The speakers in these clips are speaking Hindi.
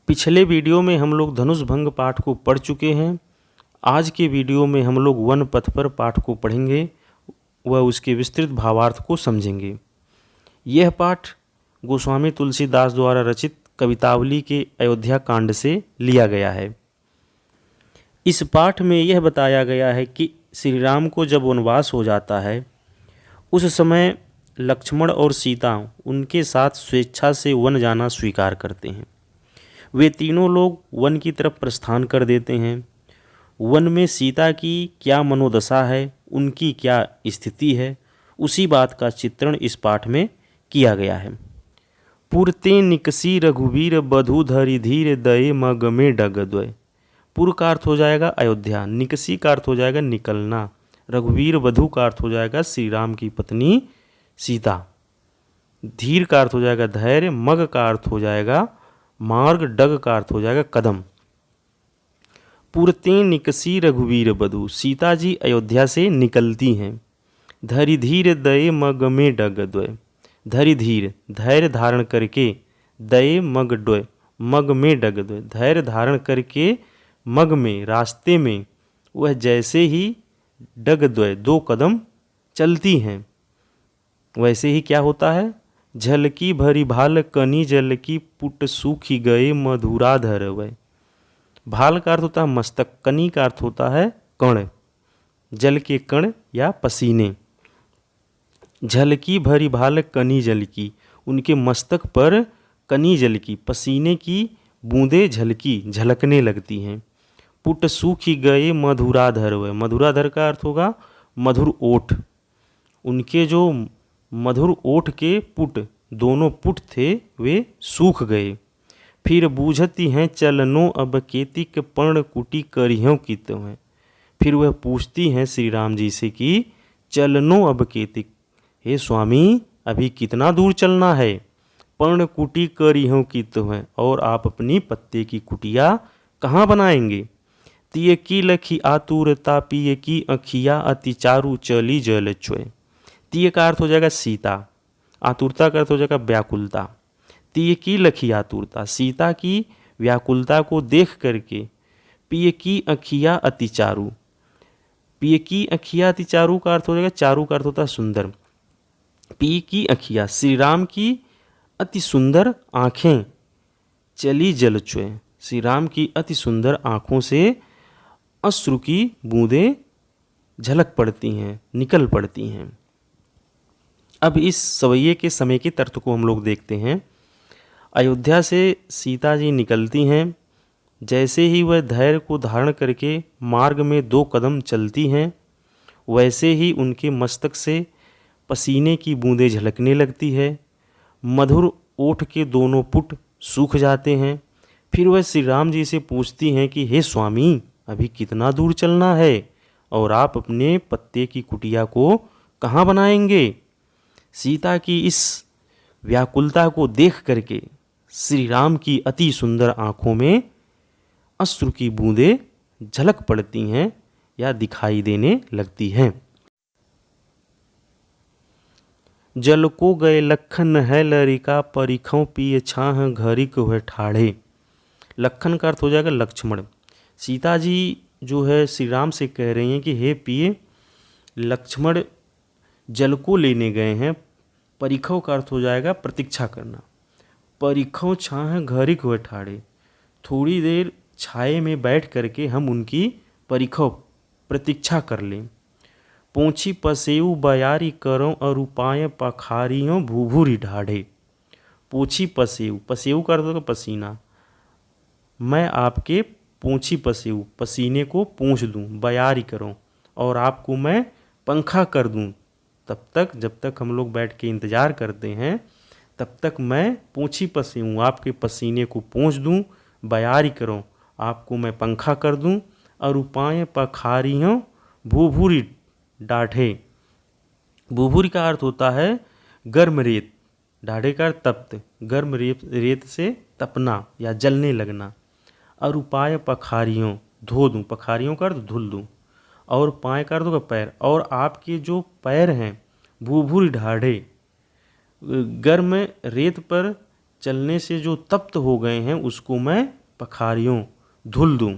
पिछले वीडियो में हम लोग धनुष भंग पाठ को पढ़ चुके हैं। आज के वीडियो में हम लोग वन पथ पर पाठ को पढ़ेंगे व उसके विस्तृत भावार्थ को समझेंगे। यह पाठ गोस्वामी तुलसीदास द्वारा रचित कवितावली के अयोध्या कांड से लिया गया है। इस पाठ में यह बताया गया है कि श्री राम को जब वनवास हो जाता है उस समय लक्ष्मण और सीता उनके साथ स्वेच्छा से वन जाना स्वीकार करते हैं। वे तीनों लोग वन की तरफ प्रस्थान कर देते हैं। वन में सीता की क्या मनोदशा है, उनकी क्या स्थिति है, उसी बात का चित्रण इस पाठ में किया गया है। पुरते निकसी रघुवीर बधु धरि धीर दये मग में डगद्वय। पुर का अर्थ हो जाएगा अयोध्या, निकसी का अर्थ हो जाएगा निकलना, रघुवीर वधु का अर्थ हो जाएगा श्री राम की पत्नी सीता, धीर का अर्थ हो जाएगा धैर्य, मग का अर्थ हो जाएगा मार्ग, डग का अर्थ हो जाएगा कदम। पुरते निकसी रघुवीर बधु, सीता जी अयोध्या से निकलती हैं। धरि धीर दये मग में डगद्वय, धरि धीर धैर्य धारण करके, दये मग द्वय मग में डगद्वय, धैर्य धारण करके मग में रास्ते में वह जैसे ही डगद्वय दो कदम चलती हैं वैसे ही क्या होता है, झलकी भरी भाल कनी जल की पुट सूखी गए मधुराधर वै। भाल का अर्थ होता है मस्तक, कनी का अर्थ होता है कण, जल के कण या पसीने। झलकी भरी भाल कनी जल की, उनके मस्तक पर कनी जल की पसीने की बूंदें झलकी झलकने लगती हैं। पुट सूखी गए मधुराधर वै, मधुराधर का अर्थ होगा मधुर ओठ, उनके जो मधुर ओठ के पुट दोनों पुट थे वे सूख गए। फिर बूझती हैं चलनो अब केतिक पर्ण कुटी करियों की तो हैं। फिर वह पूछती हैं श्री राम जी से कि चलनो अब केतिक, हे स्वामी अभी कितना दूर चलना है। पर्ण कुटी करियों की तो हैं, और आप अपनी पत्ते की कुटिया कहाँ बनाएंगे। तिय की लखी आतुरता पिय की अखिया अति चारु चली जल चोय। तीय का अर्थ हो जाएगा सीता, आतुरता का अर्थ हो जाएगा व्याकुलता। तीय की लखी आतुरता, सीता की व्याकुलता को देख करके, पिय की अखिया अति चारु, पिय की अखिया अति चारु का अर्थ हो जाएगा, चारु का अर्थ होता है सुंदर। पिय की अखिया श्री राम की अति सुंदर आँखें, चली जल चुए, श्री राम की अति सुंदर आँखों से अश्रु की बूंदें झलक पड़ती हैं, निकल पड़ती हैं। अब इस सवैये के समय के तर्थ को हम लोग देखते हैं। अयोध्या से सीता जी निकलती हैं। जैसे ही वह धैर्य को धारण करके मार्ग में दो कदम चलती हैं वैसे ही उनके मस्तक से पसीने की बूंदें झलकने लगती है। मधुर ओठ के दोनों पुट सूख जाते हैं। फिर वह श्री राम जी से पूछती हैं कि हे स्वामी अभी कितना दूर चलना है और आप अपने पत्ते की कुटिया को कहाँ बनाएंगे। सीता की इस व्याकुलता को देख करके श्री राम की अति सुंदर आँखों में अश्रु की बूंदें झलक पड़ती हैं या दिखाई देने लगती हैं। जल को गए लखन है लरिका परिखों पिय छाह घरिक हुए ठाढ़े। लखन का अर्थ हो जाएगा लक्ष्मण। सीता जी जो है श्री राम से कह रही हैं कि हे पिय, लक्ष्मण जल को लेने गए हैं। परिखों का अर्थ हो जाएगा प्रतीक्षा करना। परिखों छाह घरिक हुए ठाड़े, थोड़ी देर छाए में बैठ करके हम उनकी परिखों प्रतीक्षा कर लें। पोंछी पसेऊ बयारी करों अरुपाय पखारियों भूभूरी ढाढ़े। पोछी पसेऊ, पसेऊ का अर्थ होगा पसीना, मैं आपके पोंछी पसेऊ पसीने को पोंछ दूं, बयारी करूं और आपको मैं पंखा कर दूं। तब तक जब तक हम लोग बैठ के इंतज़ार करते हैं तब तक मैं पोंछी पसेऊँ, आपके पसीने को पोंछ दूं, बयारी करूं, आपको मैं पंखा कर दूं। और उपाय पखारियों भूभूरी डाढ़े। भूभूरी का अर्थ होता है गर्म रेत, डाढ़े का अर्थ तप्त, गर्म रेत से तपना या जलने लगना। और उपाय पखारियों धो दूँ, पखारियों का अर्थ धुल दूँ, और पाँव का अर्थ होगा पैर, और आपके जो पैर हैं भूभूरी ढाढ़े, गर्म रेत पर चलने से जो तप्त हो गए हैं उसको मैं पखारियों धुल दूं।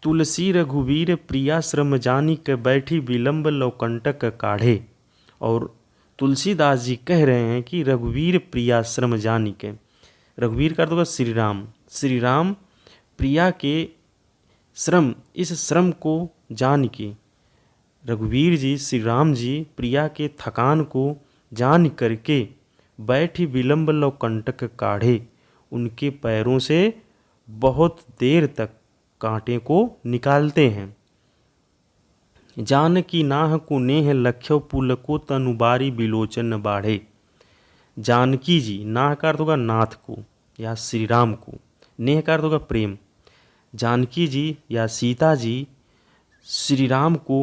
तुलसी रघुवीर प्रिया श्रम जानी के बैठी विलंब लौकंटक काढ़े। और तुलसीदास जी कह रहे हैं कि रघुवीर प्रिया श्रम जानी के, रघुवीर का अर्थ होगा श्री राम, श्री राम प्रिया के श्रम, इस श्रम को जान के, रघुवीर जी श्री राम जी प्रिया के थकान को जान करके बैठी विलंब लौकंटक काढ़े, उनके पैरों से बहुत देर तक कांटे को निकालते हैं। जानकी नाह को नेह लख्यो पुल को तनुबारी बिलोचन बाढ़े। जानकी जी, नाह का अर्थ होगा नाथ को या श्री राम को, नेह का अर्थ होगा प्रेम। जानकी जी या सीता जी श्री राम को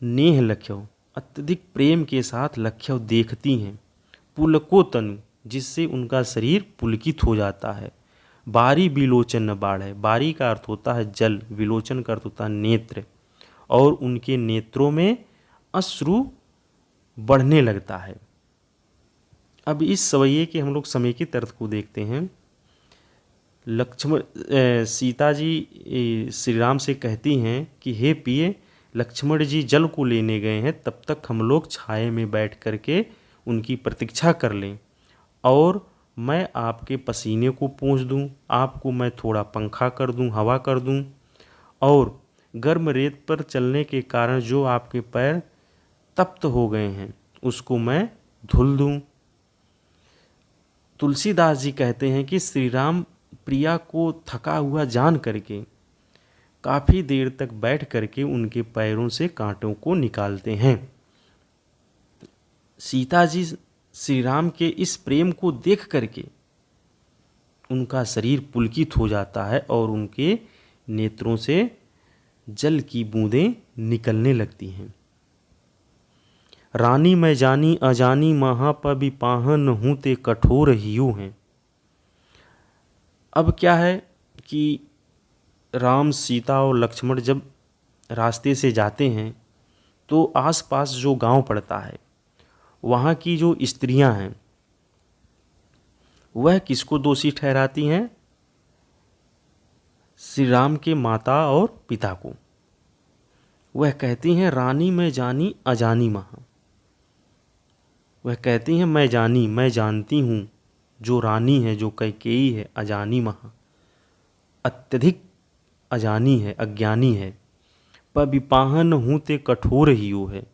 नेह लख्यो अत्यधिक प्रेम के साथ लख्यो देखती हैं। पुल को तनु, जिससे उनका शरीर पुलकित हो जाता है। बारी बिलोचन बाढ़ है, बारी का अर्थ होता है जल, विलोचन का अर्थ होता है नेत्र, और उनके नेत्रों में अश्रु बढ़ने लगता है। अब इस सवैये के हम लोग समेकित अर्थ को देखते हैं। लक्ष्मण सीता जी श्री राम से कहती हैं कि हे पिए, लक्ष्मण जी जल को लेने गए हैं, तब तक हम लोग छाये में बैठ करके उनकी प्रतीक्षा कर लें, और मैं आपके पसीने को पोंछ दूं, आपको मैं थोड़ा पंखा कर दूं, हवा कर दूं, और गर्म रेत पर चलने के कारण जो आपके पैर तप्त हो गए हैं उसको मैं धुल दूं। तुलसीदास जी कहते हैं कि श्री राम प्रिया को थका हुआ जान करके काफ़ी देर तक बैठ करके उनके पैरों से कांटों को निकालते हैं। सीता जी श्री राम के इस प्रेम को देख करके उनका शरीर पुलकित हो जाता है और उनके नेत्रों से जल की बूंदें निकलने लगती हैं। रानी मैं जानी अजानी महापबि पाहन हूँ ते कठोर हियो हैं। अब क्या है कि राम सीता और लक्ष्मण जब रास्ते से जाते हैं तो आसपास जो गांव पड़ता है वहाँ की जो स्त्रियां हैं वह किसको दोषी ठहराती हैं? श्री राम के माता और पिता को। वह कहती हैं रानी मैं जानी अजानी महा, वह कहती हैं मैं जानी, मैं जानती हूँ, जो रानी है, जो कैकेयी है, अजानी महा अत्यधिक अजानी है, अज्ञानी है। पविपाहन हूँ ते कठोर हियो है।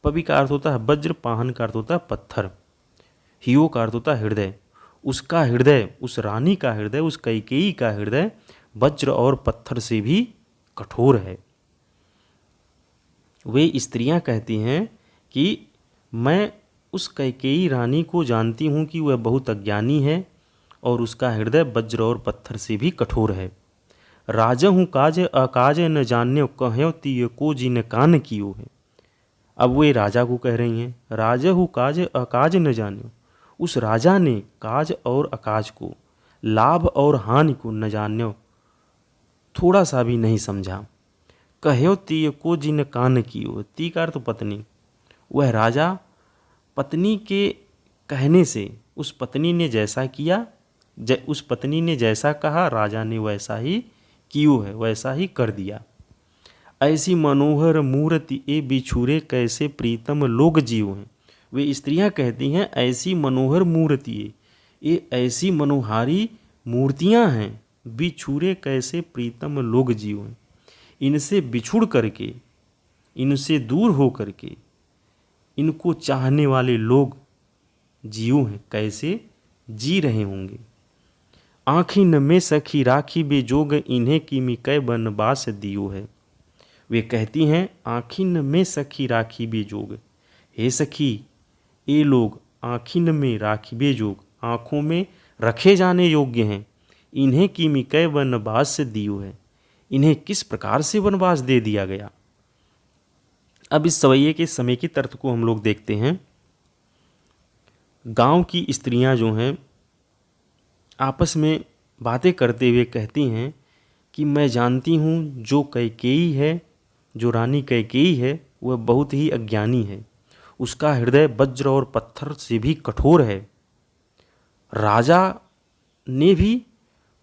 पवि का अर्थ होता है वज्र, पाहन का अर्थ होता है पत्थर, हियो का अर्थ होता है हृदय। उसका हृदय, उस रानी का हृदय, उस कैकेयी का हृदय वज्र और पत्थर से भी कठोर है। वे स्त्रियां कहती हैं कि मैं उस कैकेयी रानी को जानती हूँ कि वह बहुत अज्ञानी है और उसका हृदय वज्र और पत्थर से भी कठोर है। राजहु काज अकाज न जान्यो कहो तीय को जिन कान कियो है। अब वे राजा को कह रही हैं, राजहु काज अकाज न जान्यो, उस राजा ने काज और अकाज को, लाभ और हानि को न जान्यो, थोड़ा सा भी नहीं समझा। कहो तीय को जिन कान कियो, ती का अर्थ पत्नी। वह राजा पत्नी के कहने से, उस पत्नी ने जैसा किया, उस पत्नी ने जैसा कहा राजा ने वैसा ही कियो है, वैसा ही कर दिया। ऐसी मनोहर मूर्ति ए बिछुरे कैसे प्रीतम लोग जीव हैं। वे स्त्रियां कहती हैं ऐसी मनोहर मूर्ति, ये ऐसी मनोहारी मूर्तियां हैं, बिछुरे कैसे प्रीतम लोग जीव हैं। इनसे बिछुड़ करके, इनसे दूर हो करके इनको चाहने वाले लोग जीव हैं, कैसे जी रहे होंगे। आँखिन में सखी राखी बेजोग इन्हें किमी कै बनवास दियो है। वे कहती हैं आँखिन में सखी राखी बेजोग, हे सखी ये लोग आँखिन में राखी बेजोग, आँखों में रखे जाने योग्य हैं। इन्हें किमी कै वनवास दियो है, इन्हें किस प्रकार से वनवास दे दिया गया। अब इस सवैये के समेकित अर्थ को हम लोग देखते हैं। गांव की स्त्रियां जो हैं आपस में बातें करते हुए कहती हैं कि मैं जानती हूँ जो कैकेयी है, जो रानी कैकेयी है, वह बहुत ही अज्ञानी है, उसका हृदय वज्र और पत्थर से भी कठोर है। राजा ने भी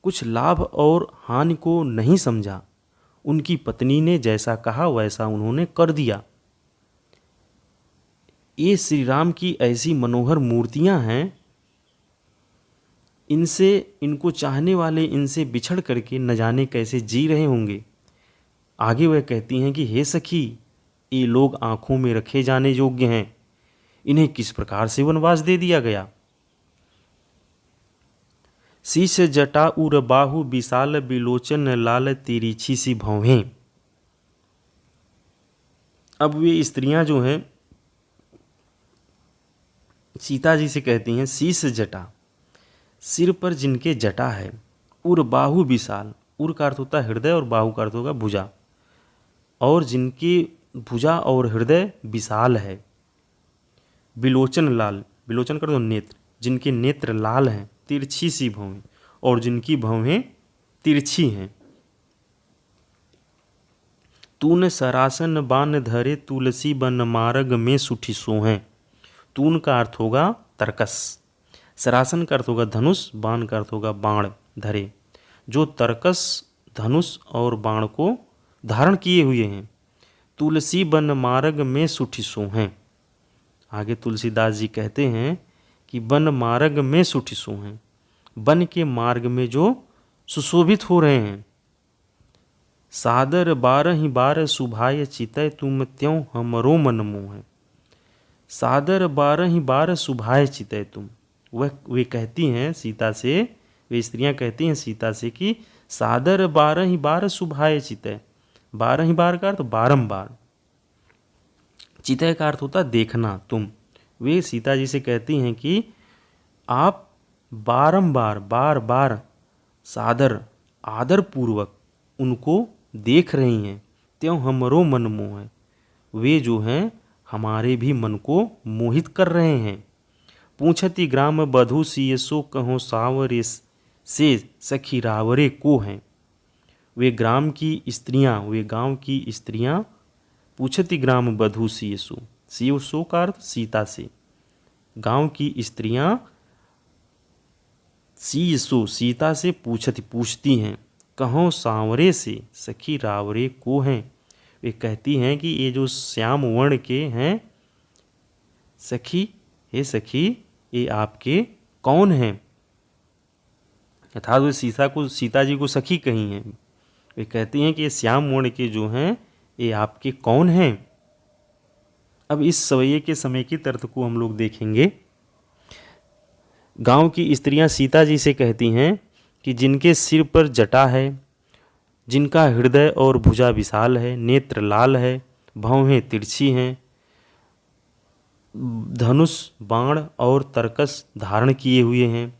कुछ लाभ और हानि को नहीं समझा। उनकी पत्नी ने जैसा कहा वैसा उन्होंने कर दिया। ये श्री राम की ऐसी मनोहर मूर्तियां हैं, इनको चाहने वाले इनसे बिछड़ करके न जाने कैसे जी रहे होंगे। आगे वह कहती हैं कि हे सखी, ये लोग आँखों में रखे जाने योग्य हैं, इन्हें किस प्रकार से वनवास दे दिया गया। शीश जटा उर बाहु विशाल बिलोचन लाल तिरछी सी भौहें। अब वे स्त्रियां जो हैं सीता जी से कहती हैं, शीश जटा, सिर पर जिनके जटा है, उर बाहु विशाल, उर का अर्थ होता है हृदय और बाहु का अर्थ होगा भुजा, और जिनकी भुजा और हृदय विशाल है। बिलोचन लाल, बिलोचन कर दो नेत्र, जिनके नेत्र लाल हैं। तिरछी सी भौहें, और जिनकी भौहें तिरछी हैं। तून सरासन बान धरे तुलसी बन मार्ग में सुठी सोहें। तून का अर्थ होगा तरकस, सरासन का अर्थ होगा धनुष, बाण का अर्थ होगा बाण धरे, जो तरकस धनुष और बाण को धारण किए हुए हैं। तुलसी बन मार्ग में सुठी सोहें। आगे तुलसीदास जी कहते हैं कि वन मार्ग में सुठी सोहें, वन के मार्ग में जो सुशोभित हो रहे हैं। सादर बारह बार सुभाय चितय तुम त्यों हमरो मन मोह। सादर बारह बार सुभाय चितय तुम, वे कहती हैं सीता से, वे स्त्रियां कहती हैं सीता से कि सादर बारह बार सुभाय चितय। 12 बार का अर्थ बारंबार, चितय का अर्थ होता देखना तुम। वे सीता जी से कहती हैं कि आप बारंबार बार बार सादर आदर पूर्वक उनको देख रही हैं। त्यों हमरो मन मोह, वे जो हैं हमारे भी मन को मोहित कर रहे हैं। पूछती ग्राम बधू सियसो कहो सावरे से सखी रावरे को हैं। वे ग्राम की स्त्रियां, वे गांव की स्त्रियां पूछती ग्राम बधू सियसो, सियसो का अर्थ सीता से, गांव की स्त्रियां सियसो सीता से पूछती हैं, कहो सांवरे से सखी रावरे को हैं। वे कहती हैं कि ये जो श्याम वर्ण के हैं सखी, हे सखी ये आपके कौन हैं। अर्थात वे सीता जी को सखी कही हैं। वे कहती हैं कि ये श्याम वर्ण के जो हैं ये आपके कौन हैं। अब इस सवैये के समय की अर्थ को हम लोग देखेंगे। गांव की स्त्रियां सीता जी से कहती हैं कि जिनके सिर पर जटा है, जिनका हृदय और भुजा विशाल है, नेत्र लाल है, भौहें तिरछी हैं, धनुष बाण और तरकस धारण किए हुए हैं।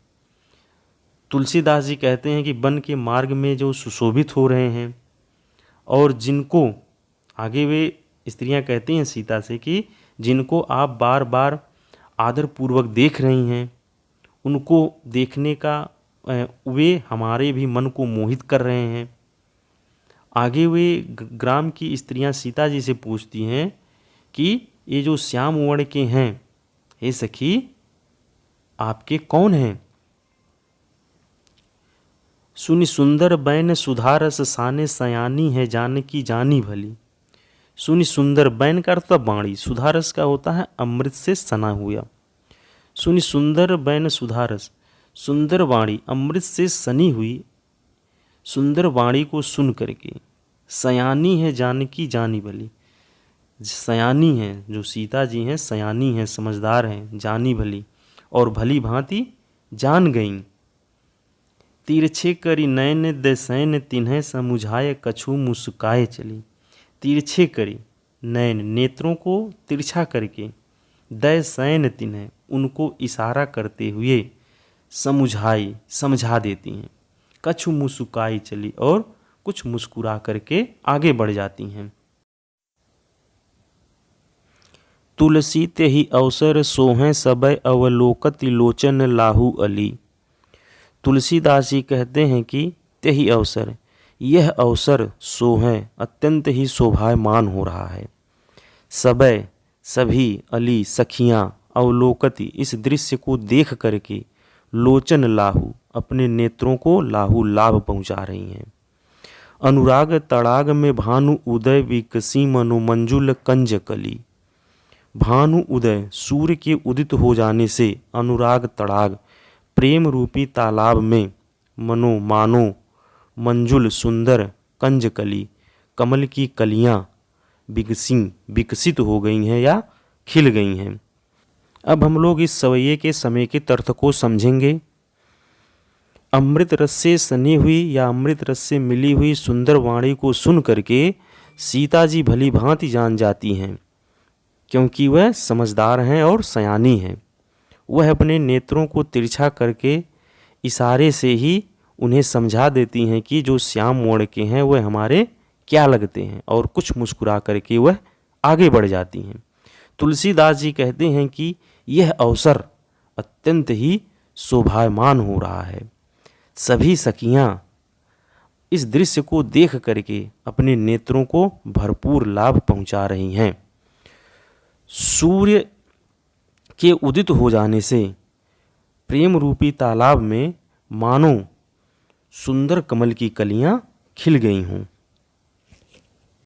तुलसीदास जी कहते हैं कि वन के मार्ग में जो सुशोभित हो रहे हैं, और जिनको, आगे वे स्त्रियां कहती हैं सीता से कि जिनको आप बार बार आदरपूर्वक देख रही हैं, उनको देखने का वे हमारे भी मन को मोहित कर रहे हैं। आगे वे ग्राम की स्त्रियां सीता जी से पूछती हैं कि ये जो श्याम वर्ण के हैं, हे सखी आपके कौन हैं। सुनि सुंदर बैन सुधारस साने सयानी है जानकी जानी भली। सुनि सुंदर, बैन का अर्थ बाणी, सुधारस का होता है अमृत से सना हुआ। सुनि सुंदर बैन सुधारस, सुंदर वाणी अमृत से सनी हुई, सुंदर वाणी को सुन करके। सयानी है जानकी जानी भली, सयानी हैं जो सीता जी हैं, सयानी हैं, समझदार हैं, जानी भली और भली भांति जान गईं। तिरछे करी नयन दसैन तिन्हें समुझाए कछु मुस्काए चली। तिरछे करी नयन, नेत्रों को तिरछा करके, दसैन तिन्हें, उनको इशारा करते हुए, समुझाई समझा देती हैं, कछु मुस्काई चली, और कुछ मुस्कुरा करके आगे बढ़ जाती हैं। तुलसी ते ही अवसर सोहें सबय अवलोकत लोचन लाहू अली। तुलसीदास जी कहते हैं कि ते ही अवसर, यह अवसर सोहें अत्यंत ही शोभायमान हो रहा है। सबय सभी, अली सखियाँ, अवलोकति इस दृश्य को देख करके, लोचन लाहू, अपने नेत्रों को लाहू लाभ पहुँचा रही हैं। अनुराग तड़ाग में भानु उदय विकसी मनोमंजुल कंज कली। भानु उदय, सूर्य के उदित हो जाने से अनुराग तड़ाग, प्रेम रूपी तालाब में मानो मंजुल सुंदर कंजकली, कमल की कलियां विकसित हो गई हैं या खिल गई हैं। अब हम लोग इस सवैये के समय के तर्थ को समझेंगे। अमृत रस से सनी हुई या अमृत रस से मिली हुई सुंदर वाणी को सुन करके सीता जी भली भांति जान जाती हैं, क्योंकि वह समझदार हैं और सयानी हैं। वह अपने नेत्रों को तिरछा करके इशारे से ही उन्हें समझा देती हैं कि जो श्याम मोड़ के हैं वह हमारे क्या लगते हैं, और कुछ मुस्कुरा करके वह आगे बढ़ जाती हैं। तुलसीदास जी कहते हैं कि यह अवसर अत्यंत ही शोभायमान हो रहा है। सभी सखियां इस दृश्य को देख करके अपने नेत्रों को भरपूर लाभ पहुंचा रही हैं। सूर्य के उदित हो जाने से प्रेम रूपी तालाब में मानो सुंदर कमल की कलियां खिल गई हों।